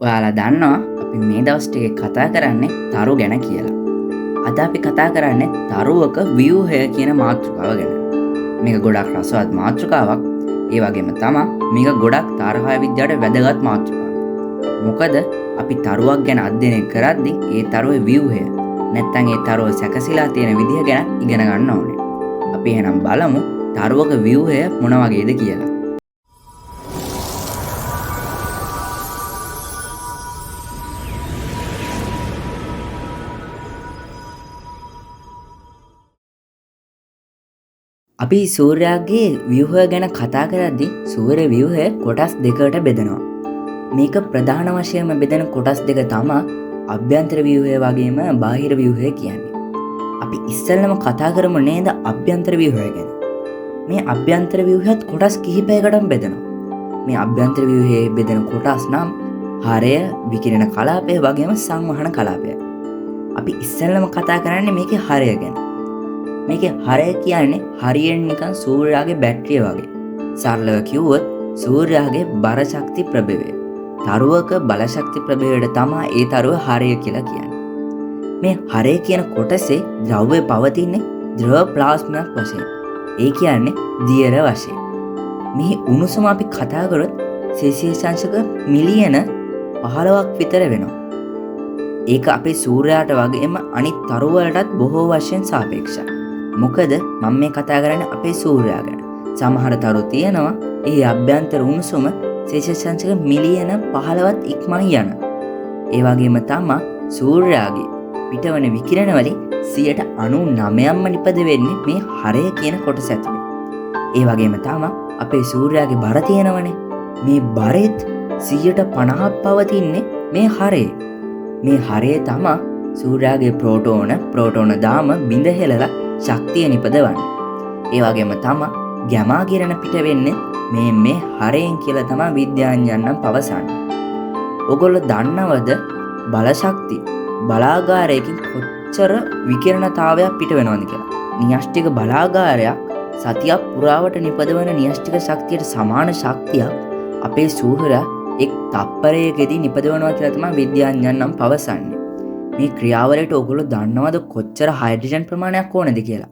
ඔයාලා දන්නවා අපි මේ දවස් ටිකේ කතා කරන්නේ තරු ගැන කියලා. අද අපි කතා කරන්නේ තරුවක ව්‍යුහය කියන මාතෘකාව ගැන. මේක ගොඩක් රසවත් මාතෘකාවක්. ඒ වගේම තමයි මේක ගොඩක් තාරහා විද්‍යාවට වැදගත් මාතෘකාවක්. මොකද අපි තරුවක් ගැන අධ්‍යයනය කරද්දී ඒ තරුවේ ව්‍යුහය නැත්නම් ඒ තරුව සැකසීලා තියෙන විදිහ ගැන ඉගෙන ගන්න ඕනේ. අපි එහෙනම් බලමු තරුවක ව්‍යුහය මොන වගේද කියලා. අපි සූර්යාගේ ව්‍යුහය ගැන කතා කරද්දී සූර්ය ව්‍යුහය කොටස් දෙකකට බෙදනවා. මේක ප්‍රධාන වශයෙන්ම බෙදෙන කොටස් දෙක තමයි අභ්‍යන්තර ව්‍යුහය වගේම බාහිර ව්‍යුහය කියන්නේ. අපි ඉස්සෙල්ලම කතා කරමු නේද අභ්‍යන්තර ව්‍යුහය ගැන. මේ අභ්‍යන්තර ව්‍යුහයත් කොටස් කිහිපයකටම බෙදෙනවා. මේ අභ්‍යන්තර ව්‍යුහයේ බෙදෙන කොටස් නම් හරය, විකිරණ කලාපය වගේම සංවහන කලාපය. අපි ඉස්සෙල්ලම කතා කරන්නේ මේකේ හරය ගැන. මේකේ හරය කියන්නේ හරියෙන් නිකන් සූර්යාගේ බැටරිය වගේ. සරලව කිව්වොත් සූර්යාගේ බර ශක්ති ප්‍රභවය. තරුවක බල ශක්ති ප්‍රභවයට තමයි ඒ තරුව හරය කියලා කියන්නේ. මේ හරය කියන කොටසේ ද්‍රව්‍ය පවතින්නේ ද්‍රව ප්ලාස්මයක් වශයෙන්. ඒ කියන්නේ දියර වශයෙන්. මෙහි උණුසුම අපි කතා කරොත් සෙල්සියස් අංශක මිලියන 15ක් විතර වෙනවා. ඒක අපේ සූර්යාට වගේම අනිත් තරු වලටත් බොහෝ වශයෙන් සාපේක්ෂයි. මොකද මම මේ කතා කරන්නේ අපේ සූර්යා ගැන. සමහර තරු තියෙනවා ඒ අභ්‍යන්තර උණුසුම සෙල්සියස් අංශක මිලියන 15ත් ඉක්මන් යන. ඒ වගේම තමයි සූර්යාගේ පිටවන විකිරණ වලින් 99%ක්ම නිපද වෙන්නේ මේ හරය කියන කොටස ඇතුලේ. ඒ වගේම තමයි අපේ සූර්යාගේ බර තියෙනවනේ. මේ බරෙත් 50%ක් පවතින්නේ මේ හරයේ. මේ හරයේ තමයි සූර්යාගේ ප්‍රෝටෝන දාම බිඳ හෙලලා ශක්තිය නිපදවන්නේ. ඒ වගේම තමයි ගැමා කිරණ පිට වෙන්නේ මේ හරයෙන් කියලා තමයි විද්‍යාඥයන් පවසන්නේ. ඔයගොල්ලෝ දන්නවද බලශක්ති බලාගාරයකින් කොච්චර විකිරණතාවයක් පිට වෙනවද කියලා? න්‍යෂ්ටික බලාගාරයක් සතියක් පුරාවට නිපදවන න්‍යෂ්ටික ශක්තියට සමාන ශක්තියක් අපේ සූර්යයා එක් තප්පරයකදී නිපදවනවා කියලා තමයි විද්‍යාඥයන් පවසන්නේ. මේ ක්‍රියාවලියට ඔයගොල්ලෝ දන්නවද කොච්චර හයිඩ්‍රජන් ප්‍රමාණයක් ඕනද කියලා?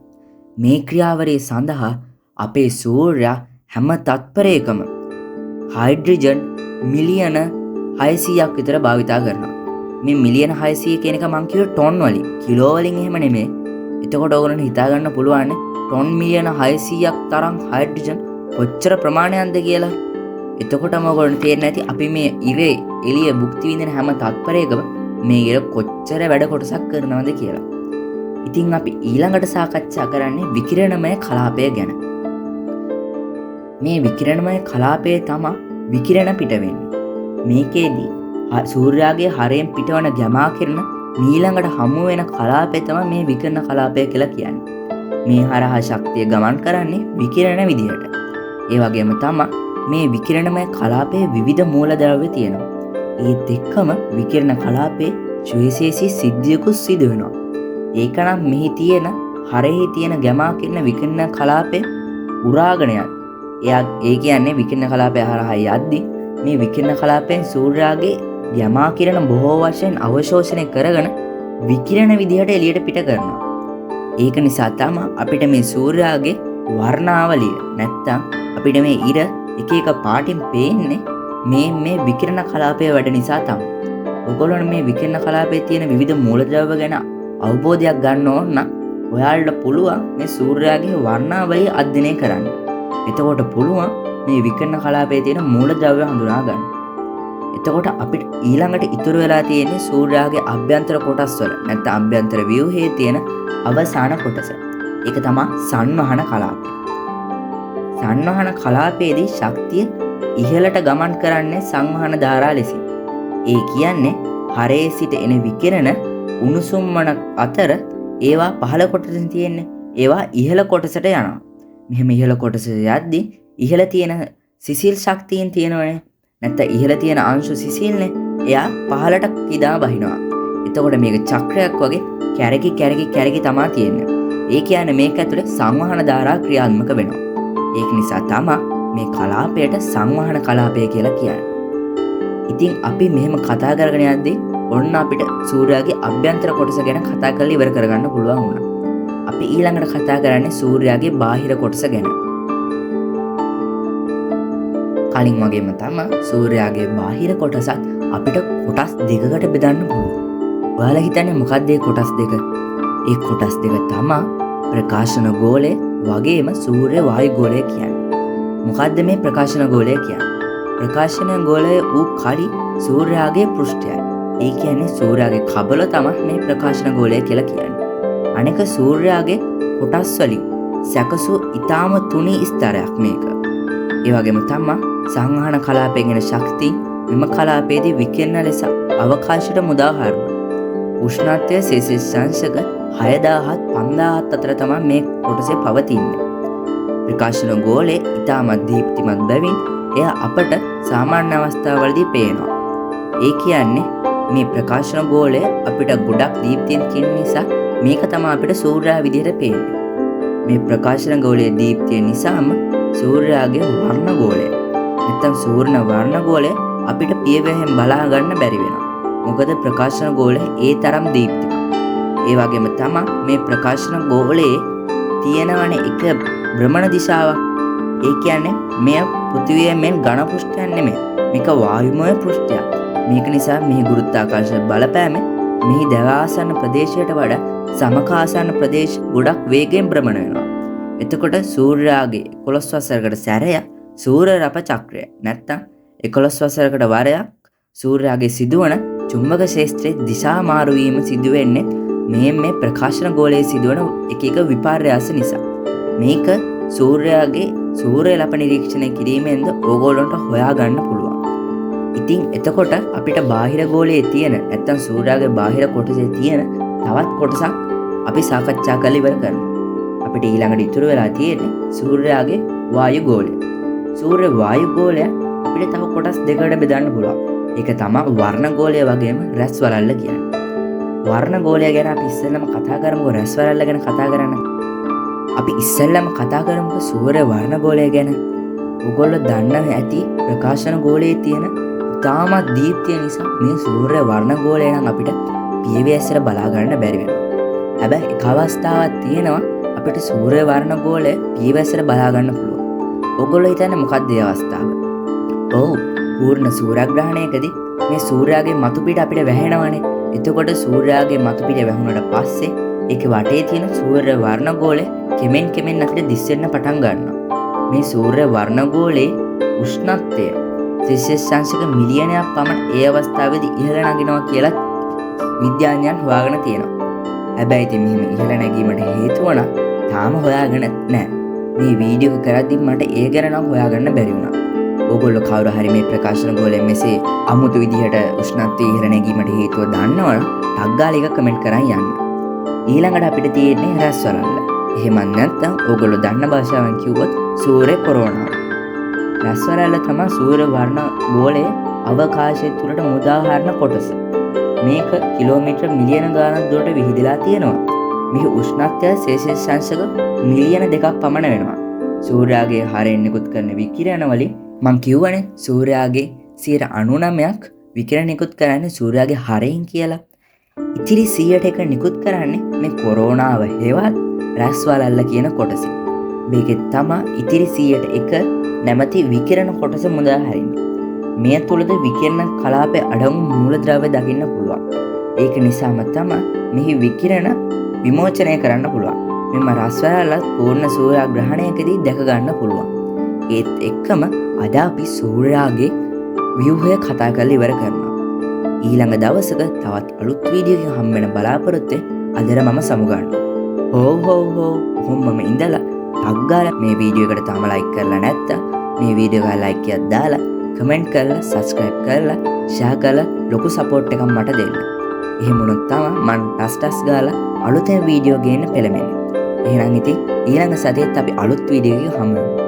මේ ක්‍රියාවලිය සඳහා අපේ සූර්යයා හැම තත්පරයකම හයිඩ්‍රජන් මිලියන 600ක් විතර භාවිතා කරනවා. මේ මිලියන 600 කියන එක මං කිව්වේ ටොන් වලින්, කිලෝ වලින් එහෙම නෙමෙයි. එතකොට ඔයගොල්ලන්ට හිතා ගන්න පුළුවන් ටොන් මිලියන 600ක් තරම් හයිඩ්‍රජන් කොච්චර ප්‍රමාණයක්ද කියලා. එතකොටම ඔයගොල්ලන්ට තේරෙන්නේ නැති අපි මේ ඉරේ එළිය භුක්ති විඳින හැම තත්පරයකම මේ ඉර කොච්චර වැඩ කොටසක් කරනවද කියලා. ඉතින් අපි ඊළඟට සාකච්ඡා කරන්නේ විකිරණමය කලාපය ගැන. මේ විකිරණමය කලාපයේ තමයි විකිරණ පිට වෙන්නේ. මේකේදී සූර්යාගේ හරයෙන් පිටවන ගැමා කිරණ ඊළඟට හමු වෙන කලාපය තමයි මේ විකිරණ කලාපය කියලා කියන්නේ. මේ හරහා ශක්තිය ගමන් කරන්නේ විකිරණ විදිහට. ඒ වගේම තමයි මේ විකිරණමය කලාපයේ විවිධ මූලද්‍රව්‍ය තියෙනවා. ඒත් එක්කම විකිරණ කලාපයේ ශ්වේසේසී සිද්ධියකුත් සිදු වෙනවා. ඒකනම් මෙහි තියෙන හරෙහි තියෙන ගැමා කිරණ විකිරණ කලාපයේ උරාගෙන යන. ඒ කියන්නේ විකිරණ කලාපය හරහා යද්දී මේ විකිරණ කලාපයෙන් සූර්යාගේ ගැමා කිරණ බොහෝ වශයෙන් අවශෝෂණය කරගෙන විකිරණ විදිහට එළියට පිට කරනවා. ඒක නිසා තමයි අපිට මේ සූර්යාගේ වර්ණාවලිය නැත්තම් අපිට මේ ඉර එක එක පාටින් පේන්නේ මේ විකිරණ කලාපය වැඩ නිසා තමයි. ඔයගොල්ලෝ මේ විකිරණ කලාපයේ තියෙන විවිධ මූලද්‍රව්‍ය ගැන අවබෝධයක් ගන්න ඕන නම් ඔයාලට පුළුවන් මේ සූර්යාගේ වර්ණාවලිය අධ්‍යයනය කරන්න. එතකොට පුළුවන් මේ විකිරණ කලාපයේ තියෙන මූලද්‍රව්‍ය හඳුනා ගන්න. එතකොට අපිට ඊළඟට ඉතුරු වෙලා තියෙන්නේ සූර්යාගේ අභ්‍යන්තර කොටස් වල නැත්නම් අභ්‍යන්තර ව්‍යුහයේ තියෙන අවසාන කොටස. ඒක තමයි සංවහන කලාපය. සංවහන කලාපයේදී ශක්තිය ඉහළට ගමන් කරන්නේ සංවහන ධාරා ලෙසින්. ඒ කියන්නේ හරයේ සිට එන විකිරණ උණුසුම් වන අතර ඒවා පහළ කොටසින් තියෙන්නේ. ඒවා ඉහළ කොටසට යනවා. මෙහෙම ඉහළ කොටසට යද්දී ඉහළ තියෙන සිසිල් ශක්තියින් තියෙනවනේ. නැත්නම් ඉහළ තියෙන අංශු සිසිල්නේ. එයා පහළට කිදා බහිනවා. එතකොට මේක චක්‍රයක් වගේ කැරකි තමයි තියෙන්නේ. ඒ කියන්නේ මේක ඇතුලේ සංවහන ධාරා ක්‍රියාත්මක වෙනවා. ඒක නිසා තමයි මේ කලාපයට සංවහන කලාපය කියලා කියන්නේ. ඉතින් අපි මෙහෙම කතා කරගෙන යද්දී ඔන්න අපිට සූර්යාගේ අභ්‍යන්තර කොටස ගැන කතා කරලා ඉවර කරගන්න පුළුවන් වුණා. අපි ඊළඟට කතා කරන්නේ සූර්යාගේ බාහිර කොටස ගැන. කලින් වගේම තමයි සූර්යාගේ බාහිර කොටසත් අපිට කොටස් දෙකකට බෙදන්න පුළුවන්. ඔයාලා හිතන්නේ මොකක්ද මේ කොටස් දෙක? ඒ කොටස් දෙක තමයි ප්‍රකාශන ගෝලය වගේම සූර්ය වායු ගෝලය කියන්නේ. මොකද්ද මේ ප්‍රකාශන ගෝලය කියන්නේ? ප්‍රකාශන ගෝලය ඌ කලි සූර්යාගේ පෘෂ්ඨයයි. ඒ කියන්නේ සූර්යාගේ කබල තමයි මේ ප්‍රකාශන ගෝලය කියලා කියන්නේ. අනෙක සූර්යාගේ කොටස් වලින් සැකසු ඊටාම තුනී ස්තරයක් මේක. ඒ වගේම තමයි සංවහන කලාපයෙන් එන ශක්තිය විම කලාපයේදී විකිරණ ලෙස අවකාශයට මුදාහරින. උෂ්ණත්වය සෙල්සියස් අංශක 6000ත් 5000ත් අතර තමයි මේ කොටසේ පවතින්නේ. ප්‍රකාශන ගෝලය ඊටමත් දීප්තිමත් බැවින් එය අපට සාමාන්‍ය අවස්ථාවලදී පේනවා. ඒ කියන්නේ මේ ප්‍රකාශන ගෝලය අපිට ගොඩක් දීප්තියෙන් තියෙන නිසා මේක තමයි අපිට සූර්යයා විදිහට පේන්නේ. මේ ප්‍රකාශන ගෝලයේ දීප්තිය නිසාම සූර්යාගේ වර්ණ ගෝලය නැත්නම් සූර්ණ වර්ණ ගෝලය අපිට පියවැයෙන් බලා ගන්න බැරි වෙනවා. මොකද ප්‍රකාශන ගෝලය ඒ තරම් දීප්තිමත්. ඒ වගේම තමයි මේ ප්‍රකාශන ගෝලයේ තියෙනවනේ එක භ්‍රමණ දිශාවක්. ඒ කියන්නේ මෙය පෘථිවියේ මෙන් ඝන පෘෂ්ඨයක් නෙමෙයි. මේක වායුමය පෘෂ්ඨයක්. මේක නිසා මේ ගුරුත්වාකර්ෂණ බලපෑමෙන් මෙහි දවාසන්න ප්‍රදේශයට වඩා සමකාසන්න ප්‍රදේශ ගොඩක් වේගයෙන් භ්‍රමණ වෙනවා. එතකොට සූර්යාගේ 11 වසරකට සැරයක් සූර්ය රප චක්‍රය නැත්තම් 11 වසරකට වරයක් සූර්යාගේ සිදුවන චුම්බක ක්ෂේත්‍රයේ දිශා මාරු වීම සිදු වෙන්නේ මේ ප්‍රකාශන ගෝලයේ සිදුවන එක එක විපර්යාස නිසා. මේක සූර්යාගේ සූර්ය ලප නිරීක්ෂණය කිරීමෙන්ද ඕගොල්ලන්ට හොයාගන්න පුළුවන්. ඉතින් එතකොට අපිට බාහිර ගෝලයේ තියෙන නැත්තම් සූර්යාගේ බාහිර කොටසේ තියෙන තවත් කොටසක් අපි සාකච්ඡා කරලා ඉවර කරනවා. අපිට ඊළඟට ඉතුරු වෙලා තියෙන්නේ සූර්යාගේ වායු ගෝලය. සූර්ය වායු ගෝලය අපිට තව කොටස් දෙකකට බෙදන්න පුළුවන්. ඒක තමයි වර්ණ ගෝලය වගේම රැස් වලල්ල කියන්නේ. වර්ණ ගෝලය ගැන අපි ඉස්සෙල්ලම කතා කරමුකෝ. රැස් වලල්ල ගැන කතා කරන්න. අපි ඉස්සෙල්ලම කතා කරමුකෝ සූර්ය වර්ණ ගෝලය ගැන. ඔයගොල්ලෝ දන්නව ඇති ප්‍රකාශන ගෝලයේ තියෙන තාමත් දීප්තිය නිසා මේ සූර්ය වර්ණ ගෝලය නම් අපිට පියවැස්සට බලා ගන්න බැරි වෙනවා. හැබැයි එක අවස්ථාවක් තියෙනවා අපිට සූර්ය වර්ණ ගෝලය පියවැස්සට බලා ගන්න පුළුවන්. ඔයගොල්ලෝ හිතන්නේ මොකක්ද ඒ අවස්ථාව? ඔව්, පූර්ණ සූර්යග්‍රහණයකදී මේ සූර්යාගේ මතු පිට අපිට වැහෙනවනේ. එතකොට සූර්යාගේ මතු පිට වැහුණාට පස්සේ ඒකේ වටේ තියෙන සූර්ය වර්ණ ගෝලය කෙමෙන් අපිට දිස්සෙන්න පටන් ගන්නවා. මේ සූර්ය වර්ණ ගෝලයේ උෂ්ණත්වය සෙල්සියස් අංශක මිලියනයක් පමණ ඒ අවස්ථාවේදී ඉහළ නගිනවා කියලා විද්‍යාඥයන් හොයාගෙන තියෙනවා. හැබැයි ඉතින් මෙහෙම ඉහළ නැගීමට හේතුව නම් තාම හොයාගෙන නැහැ. මේ වීඩියෝ එක කරද්දි මට ඒ ගැන නම් හොයාගන්න බැරි වුණා. ඕගොල්ලෝ කවුරු හරි මේ ප්‍රකාශන ගෝලයෙන් මෙසේ අමුතු විදිහට උෂ්ණත්වය ඉහළ නැගීමට හේතුව දන්නවනම් ටග් ගාලා එක කමෙන්ට් කරන් යන්න. ඊළඟට අපිට තියෙන්නේ රැස් වලල්ල. එහෙම නැත්නම් ඕගොල්ලෝ දන්න භාෂාවෙන් කිව්වොත් සූර්ය කොරෝනා. රැස් වලල්ල තමයි සූර්ය වර්ණ ගෝලයේ අවකාශය තුලට මුදාහරින කොටස. මේක කිලෝමීටර් මිලියන ගාණක් දුරට විහිදලා තියෙනවා. මෙහි උෂ්ණත්වය සෙල්සියස් අංශක මිලියන 2ක් පමණ වෙනවා. සූර්යාගේ හරයෙන් නිකුත් කරන විකිරණ වලින් මම කියවනේ සූර්යාගේ 99%ක් විකිරණ නිකුත් කරන්නේ සූර්යාගේ හරයෙන් කියලා. ඉතිරි 100% නිකුත් කරන්නේ මේ කොරෝනාව හේවත් රැස් වලල්ල කියන කොටස. මේකෙත් තමයි ඉතිරි 101 නැමැති විකිරණ කොටස මුදාහරින්නේ. මේ තුලද විකිරණ කලාපයේ අඩංගු මූලද්‍රව්‍ය දකින්න පුළුවන්. ඒක නිසාම තමයි මෙහි විකිරණ විමෝචනය කරන්න පුළුවන්. මෙම රැස් වලල්ල පූර්ණ සූර්යග්‍රහණයකදී දැක ගන්න පුළුවන්. ඒත් එක්කම අද අපි සූර්යාගේ ව්‍යුහය කතා කරලා ඉවර කරනවා. ඊළඟ දවසක තවත් අලුත් වීඩියෝ එකකින් හම්බ වෙන බලාපොරොත්තු අදට මම සමුගන්නවා. කොහොමම ඉඳලා ටග් ගාලා මේ වීඩියෝ එකට තාම ලයික් කරලා නැත්නම් මේ වීඩියෝ එක ලයික් එකක් දාලා කමෙන්ට් කරලා සබ්ස්ක්‍රයිබ් කරලා ෂෙයා කරලා ලොකු සපෝට් එකක් මට දෙන්න. එහෙම වුණොත් තමයි මම ටස් ගාලා අලුතෙන් වීඩියෝ ගේන්න පෙළඹෙන්නේ. එහෙනම් ඉතින් ඊළඟ සතියේත් අපි අලුත් වීඩියෝ එකකින් හමු වෙමු.